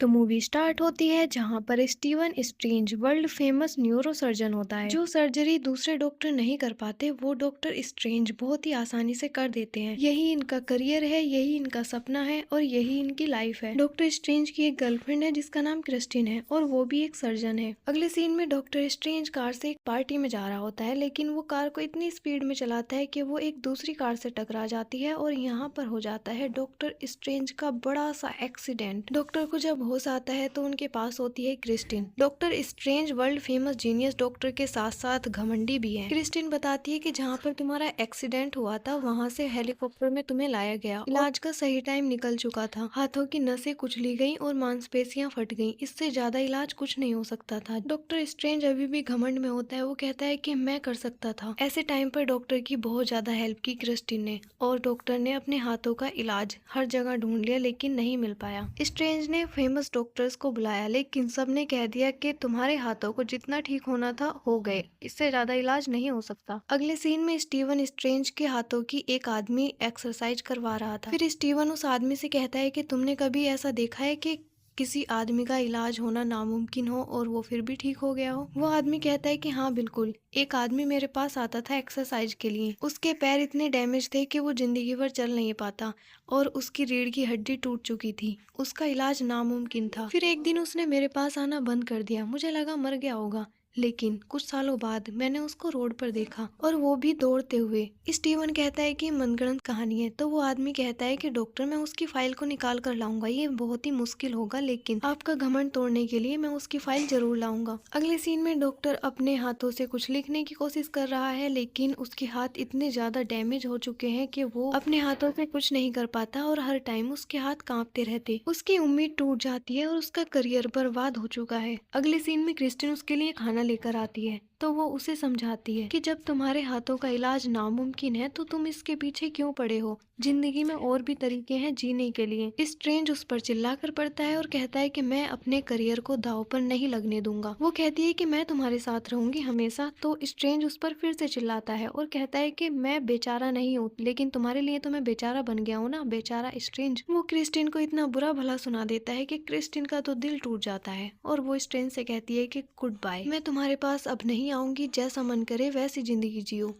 तो movie start होती है जहाँ पर Steven strange world famous neuro surgeon होता है। जो सर्जरी दूसरे डॉक्टर नहीं कर पाते वो डॉक्टर स्ट्रेंज बहुत ही आसानी से कर देते हैं। यही इनका करियर है, यही इनका सपना है और यही इनकी लाइफ है। डॉक्टर स्ट्रेंज की एक गर्लफ्रेंड है जिसका नाम क्रिस्टिन है और वो भी एक सर्जन है। अगले सीन में डॉक्टर स्ट्रेंज कार से एक पार्टी में जा रहा होता है, लेकिन वो कार को इतनी स्पीड में चलाता है कि वो एक दूसरी कार से टकरा जाती है और यहाँ पर हो जाता है डॉक्टर स्ट्रेंज का बड़ा सा एक्सीडेंट। डॉक्टर को जब होश आता है तो उनके पास होती है Christine. Doctor strange world famous genius doctor के साथ साथ घमंडी भी है। क्रिस्टिन बताती है कि जहाँ पर तुम्हारा एक्सीडेंट हुआ था वहाँ से हेलीकॉप्टर में तुम्हें लाया गया। इलाज का सही टाइम निकल चुका था, हाथों की नसें कुचली गयी और मांसपेशियां फट गयी। इससे ज्यादा इलाज कुछ नहीं हो सकता था। डॉक्टर स्ट्रेंज अभी भी घमंड में होता है। वो कहता है कि मैं कर सकता था। ऐसे टाइम पर डॉक्टर की बहुत ज्यादा हेल्प की क्रिस्टिन ने और डॉक्टर ने अपने हाथों का इलाज हर जगह ढूंढ लिया लेकिन नहीं मिल पाया। स्ट्रेंज ने फेमस डॉक्टर्स को बुलाया लेकिन सबने कह दिया कि तुम्हारे हाथों को जितना ठीक होना था हो गए, इससे ज्यादा इलाज नहीं हो सकता। अगले सीन में स्टीवन स्ट्रेंज के हाथों की एक आदमी एक्सरसाइज करवा रहा था। फिर स्टीवन उस आदमी से कहता है कि तुमने कभी ऐसा देखा है कि किसी आदमी का इलाज होना नामुमकिन हो और वो फिर भी ठीक हो गया हो? वो आदमी कहता है कि हाँ बिल्कुल, एक आदमी मेरे पास आता था एक्सरसाइज के लिए। उसके पैर इतने डैमेज थे कि वो जिंदगी भर चल नहीं पाता और उसकी रीढ़ की हड्डी टूट चुकी थी। उसका इलाज नामुमकिन था। फिर एक दिन उसने मेरे पास आना बंद कर दिया। मुझे लगा मर गया होगा, लेकिन कुछ सालों बाद मैंने उसको रोड पर देखा और वो भी दौड़ते हुए। स्टीवन कहता है कि मनगढ़ंत कहानी है। तो वो आदमी कहता है कि डॉक्टर मैं उसकी फाइल को निकाल कर लाऊंगा, ये बहुत ही मुश्किल होगा लेकिन आपका घमंड तोड़ने के लिए मैं उसकी फाइल जरूर लाऊंगा। अगले सीन में डॉक्टर अपने हाथों से कुछ लिखने की कोशिश कर रहा है लेकिन उसके हाथ इतने ज्यादा डैमेज हो चुके हैं कि वो अपने हाथों से कुछ नहीं कर पाता और हर टाइम उसके हाथ कांपते रहते। उसकी उम्मीद टूट जाती है और उसका करियर बर्बाद हो चुका है। अगले सीन में क्रिस्टिन उसके लिए खाना लेकर आती है तो वो उसे समझाती है कि जब तुम्हारे हाथों का इलाज नामुमकिन है तो तुम इसके पीछे क्यों पड़े हो, जिंदगी में और भी तरीके हैं जीने के लिए। स्ट्रेंज उस पर चिल्लाकर पड़ता है और कहता है कि मैं अपने करियर को दांव पर नहीं लगने दूंगा। वो कहती है कि मैं तुम्हारे साथ रहूंगी हमेशा। तो स्ट्रेंज उस पर फिर से चिल्लाता है और कहता है कि मैं बेचारा नहीं हूँ लेकिन तुम्हारे लिए तो मैं बेचारा बन गया हूँ ना, बेचारा स्ट्रेंज। वो क्रिस्टिन को इतना बुरा भला सुना देता है कि क्रिस्टिन का तो दिल टूट जाता है और वो स्ट्रेंज से कहती है कि गुड बाय, मैं तुम्हारे पास अब नहीं आऊंगी, जैसा मन करे वैसी जिंदगी जियो।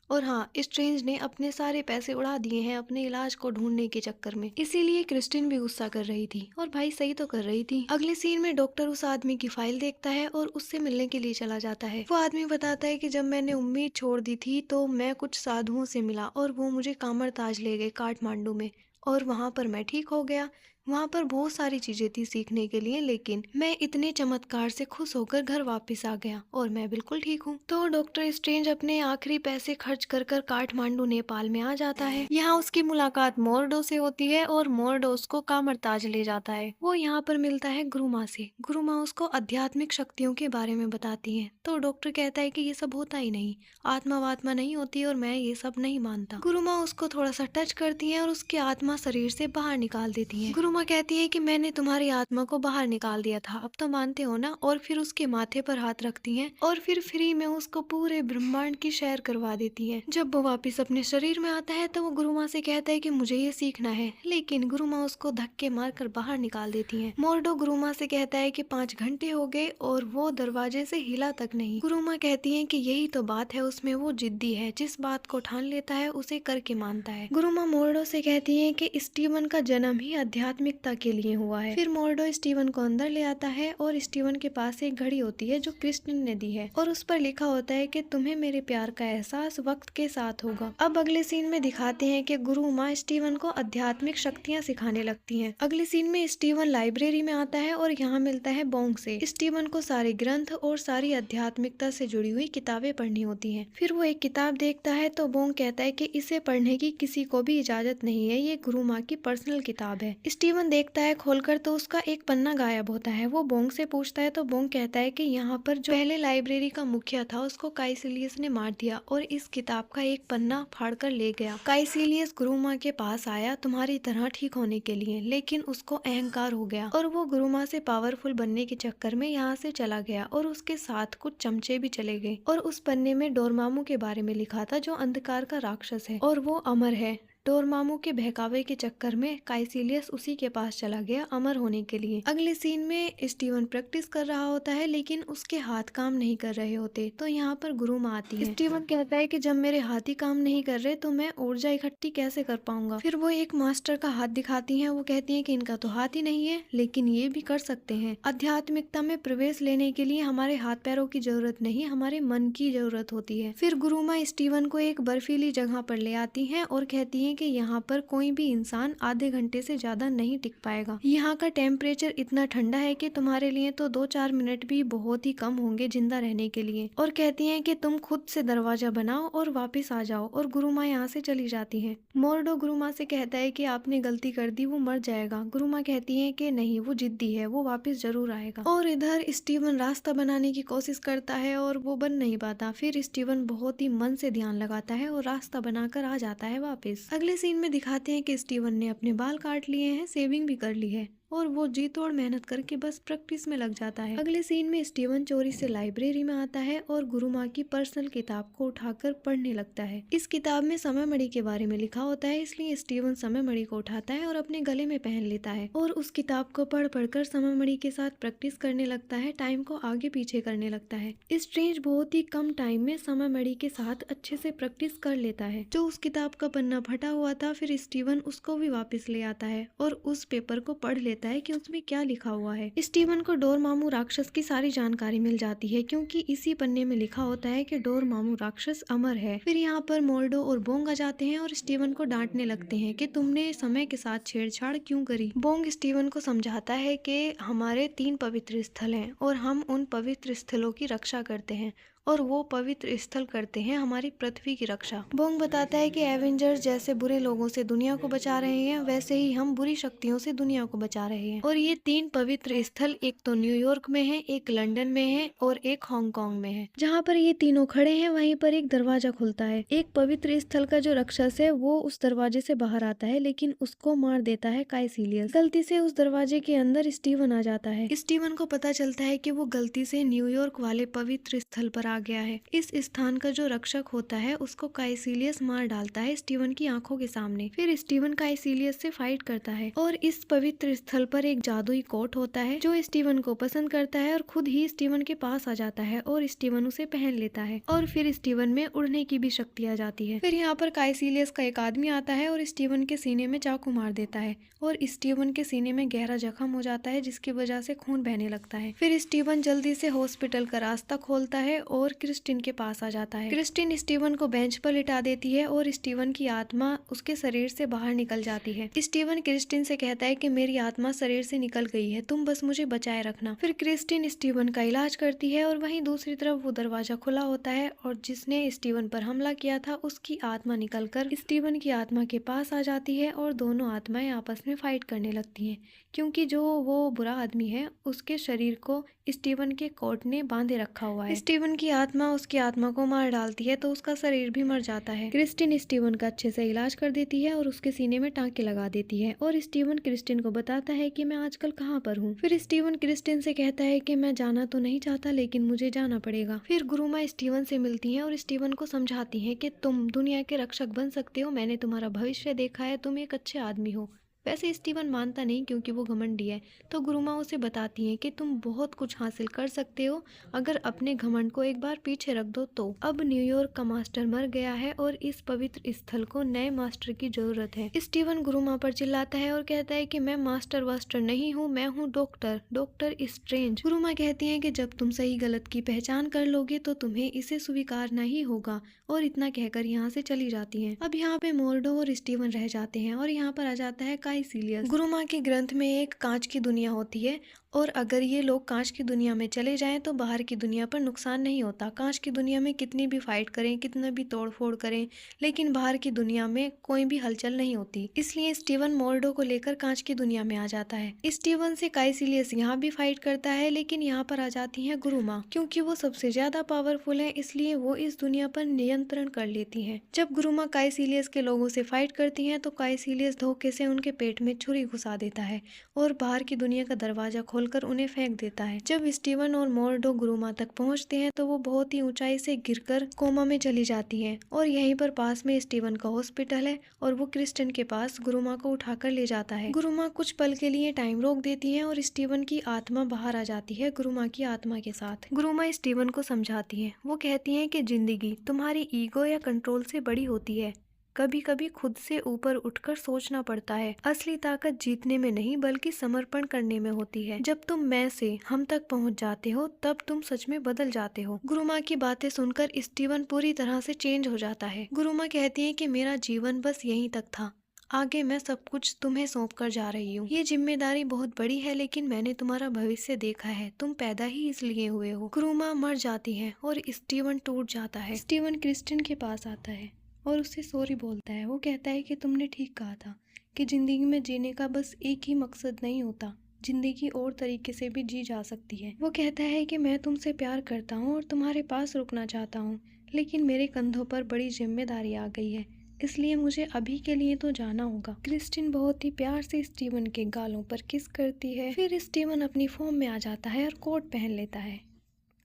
और हाँ, स्ट्रेंज ने अपने सारे पैसे उड़ा दिए हैं अपने इलाज को ढूंढने के चक्कर में, इसीलिए क्रिस्टिन भी गुस्सा कर रही थी और भाई सही तो कर रही थी। अगले सीन में डॉक्टर उस आदमी की फाइल देखता है और उससे मिलने के लिए चला जाता है। वो आदमी बताता है कि जब मैंने उम्मीद छोड़ दी थी तो मैं कुछ साधुओं से मिला और वो मुझे कामरताज ले गए काठमांडू में और वहां पर मैं ठीक हो गया। वहाँ पर बहुत सारी चीजें थी सीखने के लिए लेकिन मैं इतने चमत्कार से खुश होकर घर वापस आ गया और मैं बिल्कुल ठीक हूँ। तो डॉक्टर स्ट्रेंज अपने आखिरी पैसे खर्च कर काठमांडू नेपाल में आ जाता है। यहाँ उसकी मुलाकात मोरडो से होती है और मोरडो उसको कामरताज ले जाता है। वो यहाँ पर मिलता है गुरु माँ से। गुरु माँ उसको आध्यात्मिक शक्तियों के बारे में बताती है। तो डॉक्टर कहता है कि ये सब होता ही नहीं, आत्मा वात्मा नहीं होती और मैं ये सब नहीं मानता। गुरु माँ उसको थोड़ा सा टच करती है और उसकी आत्मा शरीर से बाहर निकाल देती है। गुरु माँ कहती है कि मैंने तुम्हारी आत्मा को बाहर निकाल दिया था, अब तो मानते हो ना। और फिर उसके माथे पर हाथ रखती हैं और फिर फ्री में उसको पूरे ब्रह्मांड की सैर करवा देती है। जब वो वापस अपने शरीर में आता है तो वो गुरु माँ से कहता है कि मुझे ये सीखना है, लेकिन गुरु माँ उसको धक्के मारकर बाहर निकाल देती है। मोरडो गुरु माँ से कहता है कि 5 घंटे हो गए और वो दरवाजे से हिला तक नहीं। गुरु माँ कहती है कि यही तो बात है उसमें, वो जिद्दी है, जिस बात को ठान लेता है उसे करके मानता है। गुरु माँ मोरडो से कहती है कि स्टीवन का जन्म ही आध्यात्मिकता के लिए हुआ है। फिर मोरडो स्टीवन को अंदर ले आता है और स्टीवन के पास एक घड़ी होती है जो क्रिस्टिन ने दी है और उस पर लिखा होता है कि तुम्हें मेरे प्यार का एहसास वक्त के साथ होगा। अब अगले सीन में दिखाते हैं कि गुरु माँ स्टीवन को आध्यात्मिक शक्तियाँ सिखाने लगती हैं। अगले सीन में स्टीवन लाइब्रेरी में आता है और यहाँ मिलता है बोंग से। स्टीवन को सारे ग्रंथ और सारी आध्यात्मिकता से जुड़ी हुई किताबें पढ़नी होती हैं। फिर वो एक किताब देखता है तो बोंग कहता है कि इसे पढ़ने की किसी को भी इजाजत नहीं है, ये गुरु माँ की पर्सनल किताब है। स्टीवन देखता है खोलकर तो उसका एक पन्ना गायब होता है। वो बोंग से पूछता है तो बोंग कहता है कि यहाँ पर जो पहले लाइब्रेरी का मुखिया था उसको काइसिलियस ने मार दिया और इस किताब का एक पन्ना फाड़ कर ले गया। काइसिलियस गुरु माँ के पास आया तुम्हारी तरह ठीक होने के लिए, लेकिन उसको अहंकार हो गया और वो गुरु माँ से पावरफुल बनने के चक्कर में यहाँ से चला गया और उसके साथ कुछ चमचे भी चले गए। और उस पन्ने में डोरमामू के बारे में लिखा था जो अंधकार का राक्षस है और वो अमर है। डोरमामू के बहकावे के चक्कर में काइसिलियस उसी के पास चला गया अमर होने के लिए। अगले सीन में स्टीवन प्रैक्टिस कर रहा होता है लेकिन उसके हाथ काम नहीं कर रहे होते, तो यहाँ पर गुरुमा आती है। स्टीवन कहता है कि जब मेरे हाथ ही काम नहीं कर रहे तो मैं ऊर्जा इकट्ठी कैसे कर पाऊंगा। फिर वो एक मास्टर का हाथ दिखाती हैं। वो कहती हैं कि इनका तो हाथ ही नहीं है लेकिन ये भी कर सकते हैं। आध्यात्मिकता में प्रवेश लेने के लिए हमारे हाथ पैरों की जरूरत नहीं, हमारे मन की जरूरत होती है। फिर गुरुमा स्टीवन को एक बर्फीली जगह पर ले आती हैं और कहती हैं कि यहाँ पर कोई भी इंसान आधे घंटे से ज्यादा नहीं टिक पाएगा। यहाँ का टेम्परेचर इतना ठंडा है कि तुम्हारे लिए तो 2-4 मिनट भी बहुत ही कम होंगे जिंदा रहने के लिए। और कहती हैं कि तुम खुद से दरवाजा बनाओ और वापस आ जाओ। और गुरुमा यहाँ से चली जाती है। मोर्डो गुरुमा से कहता है कि आपने गलती कर दी, वो मर जाएगा। गुरुमा कहती है कि नहीं, वो जिद्दी है, वो वापस जरूर आएगा। और इधर स्टीवन रास्ता बनाने की कोशिश करता है और वो बन नहीं पाता। फिर स्टीवन बहुत ही मन से ध्यान लगाता है और रास्ता बनाकर आ जाता है वापस। अगले सीन में दिखाते हैं कि स्टीवन ने अपने बाल काट लिए हैं, शेविंग भी कर ली है और वो जी तोड़ मेहनत करके बस प्रैक्टिस में लग जाता है। अगले सीन में स्टीवन चोरी से लाइब्रेरी में आता है और गुरुमा की पर्सनल किताब को उठाकर पढ़ने लगता है। इस किताब में समय मणि के बारे में लिखा होता है, इसलिए स्टीवन समय मणि को उठाता है और अपने गले में पहन लेता है और उस किताब को पढ़ पढ़कर समय मणि के साथ प्रैक्टिस करने लगता है, टाइम को आगे पीछे करने लगता है। स्ट्रेंज बहुत ही कम टाइम में समय मणि के साथ अच्छे से प्रैक्टिस कर लेता है। जो उस किताब का पन्ना फटा हुआ था, फिर स्टीवन उसको भी वापस ले आता है और उस पेपर को पढ़ लेता है कि उसमें क्या लिखा हुआ है। स्टीवन को डोरमामू राक्षस की सारी जानकारी मिल जाती है क्योंकि इसी पन्ने में लिखा होता है कि डोरमामू राक्षस अमर है। फिर यहाँ पर मोर्डो और बोंग आ जाते हैं और स्टीवन को डांटने लगते हैं कि तुमने समय के साथ छेड़छाड़ क्यों करी। बोंग स्टीवन को समझाता है कि हमारे 3 पवित्र स्थल हैं और हम उन पवित्र स्थलों की रक्षा करते हैं और वो पवित्र स्थल करते हैं हमारी पृथ्वी की रक्षा। बोंग बताता है कि एवेंजर्स जैसे बुरे लोगों से दुनिया को बचा रहे हैं, वैसे ही हम बुरी शक्तियों से दुनिया को बचा रहे हैं। और ये 3 पवित्र स्थल एक तो न्यूयॉर्क में है, एक लंदन में है और एक हांगकांग में है। जहाँ पर ये तीनों खड़े हैं वहीं पर एक दरवाजा खुलता है। एक पवित्र स्थल का जो राक्षस है वो उस दरवाजे से बाहर आता है लेकिन उसको मार देता है काइसिलियस। गलती से उस दरवाजे के अंदर स्टीवन आ जाता है। स्टीवन को पता चलता है कि वो गलती से न्यूयॉर्क वाले पवित्र स्थल पर आ गया है। इस स्थान का जो रक्षक होता है उसको काइसिलियस मार डालता है स्टीवन की आंखों के सामने। फिर स्टीवन काइसिलियस से फाइट करता है और इस पवित्र स्थल पर एक जादुई कोट होता है जो स्टीवन को पसंद करता है और खुद ही स्टीवन के पास आ जाता है और स्टीवन उसे पहन लेता है और फिर स्टीवन में उड़ने की भी शक्ति आ जाती है। फिर यहाँ पर काइसिलियस का एक आदमी आता है और स्टीवन के सीने में चाकू मार देता है और स्टीवन के सीने में गहरा जख्म हो जाता है जिसकी वजह से खून बहने लगता है। फिर स्टीवन जल्दी से हॉस्पिटल का रास्ता खोलता है और क्रिस्टिन के पास आ जाता है। क्रिस्टिन स्टीवन को बेंच पर लिटा देती है और स्टीवन की आत्मा उसके शरीर से बाहर निकल जाती है। स्टीवन क्रिस्टिन से कहता है कि मेरी आत्मा शरीर से निकल गई है, तुम बस मुझे बचाए रखना। फिर क्रिस्टिन स्टीवन का इलाज करती है और वहीं दूसरी तरफ वो दरवाजा खुला होता है और जिसने स्टीवन पर हमला किया था उसकी आत्मा निकलकर स्टीवन की आत्मा के पास आ जाती है और दोनों आत्माएं आपस में फाइट करने लगती हैं क्योंकि जो वो बुरा आदमी है उसके शरीर को स्टीवन के कोट ने बांधे रखा हुआ है। स्टीवन की आत्मा उसकी आत्मा को मार डालती है तो उसका शरीर भी मर जाता है। क्रिस्टिन स्टीवन का अच्छे से इलाज कर देती है और उसके सीने में टांके लगा देती है और स्टीवन क्रिस्टिन को बताता है कि मैं आजकल कहाँ पर हूँ। फिर स्टीवन क्रिस्टिन से कहता है कि मैं जाना तो नहीं चाहता लेकिन मुझे जाना पड़ेगा। फिर गुरुमा स्टीवन से मिलती है और स्टीवन को समझाती है कि तुम दुनिया के रक्षक बन सकते हो, मैंने तुम्हारा भविष्य देखा है, तुम एक अच्छे आदमी हो। वैसे स्टीवन मानता नहीं क्योंकि वो घमंडी है, तो गुरुमा उसे बताती हैं कि तुम बहुत कुछ हासिल कर सकते हो अगर अपने घमंड को एक बार पीछे रख दो तो। अब न्यूयॉर्क का मास्टर मर गया है और इस पवित्र स्थल को नए मास्टर की जरूरत है। स्टीवन गुरुमा पर चिल्लाता है और कहता है कि मैं मास्टर वास्टर नहीं हूँ, मैं हूँ डॉक्टर स्ट्रेंज। गुरुमा कहती है कि जब तुम सही गलत की पहचान कर लोगे तो तुम्हें इसे स्वीकारना ही होगा और इतना कहकर यहाँ से चली जाती है। अब यहाँ पे मोर्डो और स्टीवन रह जाते हैं और यहाँ पर आ जाता है काइसिलियस। गुरुमा के ग्रंथ में एक कांच की दुनिया होती है और अगर ये लोग कांच की दुनिया में चले जाएं तो बाहर की दुनिया पर नुकसान नहीं होता। कांच की दुनिया में कितनी भी फाइट करें, कितना भी तोड़फोड़ करें, लेकिन बाहर की दुनिया में कोई भी हलचल नहीं होती। इसलिए स्टीवन मोर्डो को लेकर कांच की दुनिया में आ जाता है। स्टीवन से काइसिलियस यहाँ भी फाइट करता है लेकिन यहाँ पर आ जाती है गुरुमा। क्योंकि वो सबसे ज्यादा पावरफुल है इसलिए वो इस दुनिया पर नियंत्रण कर लेती है। जब गुरुमा काइसिलियस के लोगों से फाइट करती है तो काइसिलियस धोखे से उनके पेट में छुरी घुसा देता है और बाहर की दुनिया का दरवाजा खोलकर उन्हें फेंक देता है। जब स्टीवन और मोर्डो गुरुमा तक पहुंचते हैं तो वो बहुत ही ऊंचाई से गिरकर कोमा में चली जाती है और यहीं पर पास में स्टीवन का हॉस्पिटल है और वो क्रिस्टिन के पास गुरुमा को उठाकर ले जाता है। गुरुमा कुछ पल के लिए टाइम रोक देती है और स्टीवन की आत्मा बाहर आ जाती है गुरुमा की आत्मा के साथ। गुरुमा स्टीवन को समझाती है, वो कहती है कि जिंदगी तुम्हारी ईगो या कंट्रोल से बड़ी होती है। कभी कभी खुद से ऊपर उठकर सोचना पड़ता है। असली ताकत जीतने में नहीं बल्कि समर्पण करने में होती है। जब तुम मैं से हम तक पहुंच जाते हो तब तुम सच में बदल जाते हो। गुरुमा की बातें सुनकर स्टीवन पूरी तरह से चेंज हो जाता है। गुरुमा कहती है कि मेरा जीवन बस यहीं तक था, आगे मैं सब कुछ तुम्हें सौंप कर जा रही हूँ। ये जिम्मेदारी बहुत बड़ी है लेकिन मैंने तुम्हारा भविष्य देखा है, तुम पैदा ही इसलिए हुए हो। गुरुमा मर जाती है और स्टीवन टूट जाता है। स्टीवन क्रिस्टिन के पास आता है और उससे सॉरी बोलता है। वो कहता है कि तुमने ठीक कहा था कि जिंदगी में जीने का बस एक ही मकसद नहीं होता, जिंदगी और तरीके से भी जी जा सकती है। वो कहता है कि मैं तुमसे प्यार करता हूँ और तुम्हारे पास रुकना चाहता हूँ, लेकिन मेरे कंधों पर बड़ी जिम्मेदारी आ गई है, इसलिए मुझे अभी के लिए तो जाना होगा। क्रिस्टिन बहुत ही प्यार से स्टीवन के गालों पर किस करती है। फिर स्टीवन अपनी फॉर्म में आ जाता है और कोट पहन लेता है।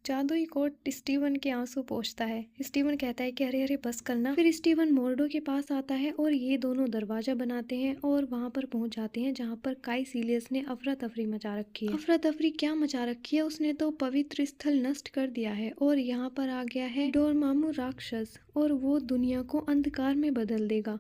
जादुई कोट स्टीवन के आंसू पोंछता है। स्टीवन कहता है कि अरे अरे बस करना। फिर स्टीवन मोर्डो के पास आता है और ये दोनों दरवाजा बनाते हैं और वहां पर पहुंच जाते हैं जहां पर काई सीलियस ने अफरा तफरी मचा रखी है। अफरा तफरी क्या मचा रखी है, उसने तो पवित्र स्थल नष्ट कर दिया है और यहाँ पर आ गया है डोरमामू राक्षस और वो दुनिया को अंधकार में बदल देगा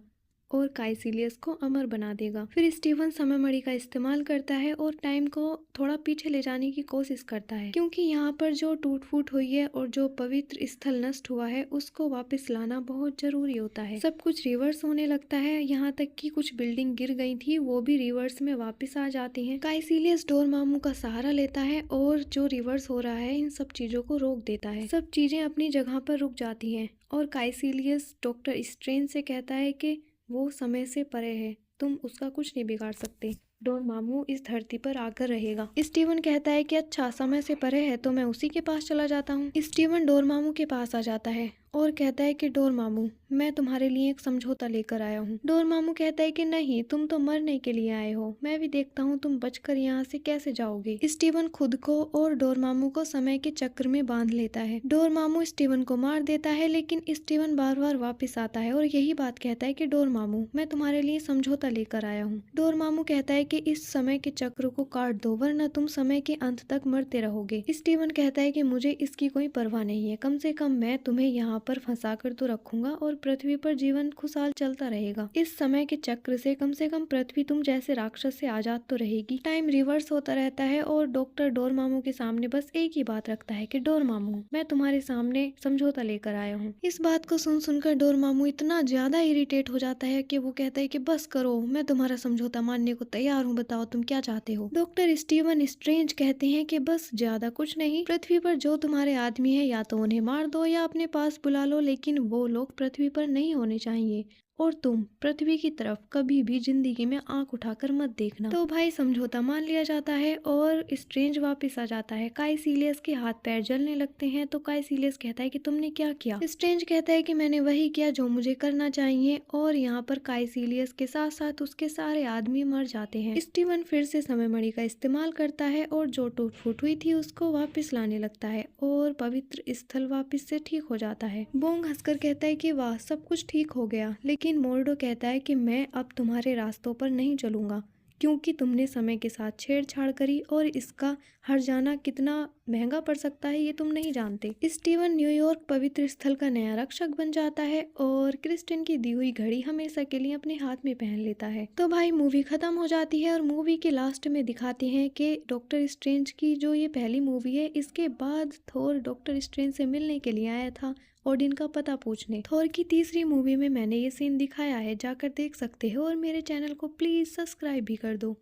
और काइसिलियस को अमर बना देगा। फिर स्टीवन समय मणि का इस्तेमाल करता है और टाइम को थोड़ा पीछे ले जाने की कोशिश करता है, क्योंकि यहाँ पर जो टूट फूट हुई है और जो पवित्र स्थल नष्ट हुआ है उसको वापस लाना बहुत जरूरी होता है। सब कुछ रिवर्स होने लगता है, यहाँ तक कि कुछ बिल्डिंग गिर गई थी वो भी रिवर्स में वापस आ जाती हैं। काइसिलियस डोरमामू का सहारा लेता है और जो रिवर्स हो रहा है इन सब चीजों को रोक देता है। सब चीजें अपनी जगह पर रुक जाती हैं और काइसिलियस डॉक्टर स्ट्रेंज से कहता है कि वो समय से परे है, तुम उसका कुछ नहीं बिगाड़ सकते, डोरमामू इस धरती पर आकर रहेगा। स्टीवन कहता है कि अच्छा समय से परे है तो मैं उसी के पास चला जाता हूँ। स्टीवन डोरमामू के पास आ जाता है और कहता है कि डोरमामू मैं तुम्हारे लिए एक समझौता लेकर आया हूँ। डोरमामू कहता है कि नहीं, तुम तो मरने के लिए आए हो, मैं भी देखता हूँ तुम बचकर यहाँ से कैसे जाओगे। स्टीवन खुद को और डोरमामू को समय के चक्र में बांध लेता है। डोरमामू स्टीवन को मार देता है लेकिन स्टीवन बार बार वापस आता है और यही बात कहता है कि डोरमामू मैं तुम्हारे लिए समझौता लेकर आया हूँ। डोरमामू कहता है कि इस समय के चक्र को काट दो वरना तुम समय के अंत तक मरते रहोगे। स्टीवन कहता है कि मुझे इसकी कोई परवाह नहीं है, कम से कम मैं तुम्हें यहाँ पर फंसा कर तो रखूंगा और पृथ्वी पर जीवन खुशहाल चलता रहेगा। इस समय के चक्र से कम पृथ्वी तुम जैसे राक्षस से आजाद तो रहेगी। टाइम रिवर्स होता रहता है और डॉक्टर डोरमामू के सामने बस एक ही बात रखता है कि डोरमामू मैं तुम्हारे सामने समझौता लेकर आया हूँ। इस बात को सुनकर डोरमामू इतना ज्यादा इरिटेट हो जाता है कि वो कहता है कि बस करो, मैं तुम्हारा समझौता मानने को तैयार हूँ, बताओ तुम क्या चाहते हो। डॉक्टर स्टीवन स्ट्रेंज कहते हैं कि बस ज्यादा कुछ नहीं, पृथ्वी पर जो तुम्हारे आदमी है या तो उन्हें मार दो या अपने पास बुला लो, लेकिन वो लोग पृथ्वी पर नहीं होने चाहिए और तुम पृथ्वी की तरफ कभी भी जिंदगी में आंख उठाकर मत देखना। तो भाई समझौता मान लिया जाता है और स्ट्रेंज वापस आ जाता है। काइसिलियस के हाथ पैर जलने लगते हैं तो काइसिलियस कहता है कि तुमने क्या किया। स्ट्रेंज कहता है कि मैंने वही किया जो मुझे करना चाहिए और यहाँ पर काइसिलियस के साथ साथ उसके सारे आदमी मर जाते हैं। स्टीवन फिर से समय मणि का इस्तेमाल करता है और जो टूट फूट हुई थी उसको वापस लाने लगता है और पवित्र स्थल वापस से ठीक हो जाता है। बोंग हंसकर कहता है कि वाह सब कुछ ठीक हो गया, लेकिन मोर्डो कहता है कि मैं अब तुम्हारे रास्तों पर नहीं चलूंगा क्योंकि तुमने समय के साथ छेड़छाड़ करी और इसका हर जाना कितना महंगा पड़ सकता है ये तुम नहीं जानते। स्टीवन न्यूयॉर्क पवित्र स्थल का नया रक्षक बन जाता है और क्रिस्टिन की दी हुई घड़ी हमेशा के लिए अपने हाथ में पहन लेता है। तो भाई मूवी खत्म हो जाती है और मूवी के लास्ट में दिखाते हैं कि डॉक्टर स्ट्रेंज की जो ये पहली मूवी है इसके बाद थोर डॉक्टर स्ट्रेंज से मिलने के लिए आया था ओडिन का पता पूछने। थोर की तीसरी मूवी में मैंने ये सीन दिखाया है, जाकर देख सकते हो और मेरे चैनल को प्लीज सब्सक्राइब भी कर दो।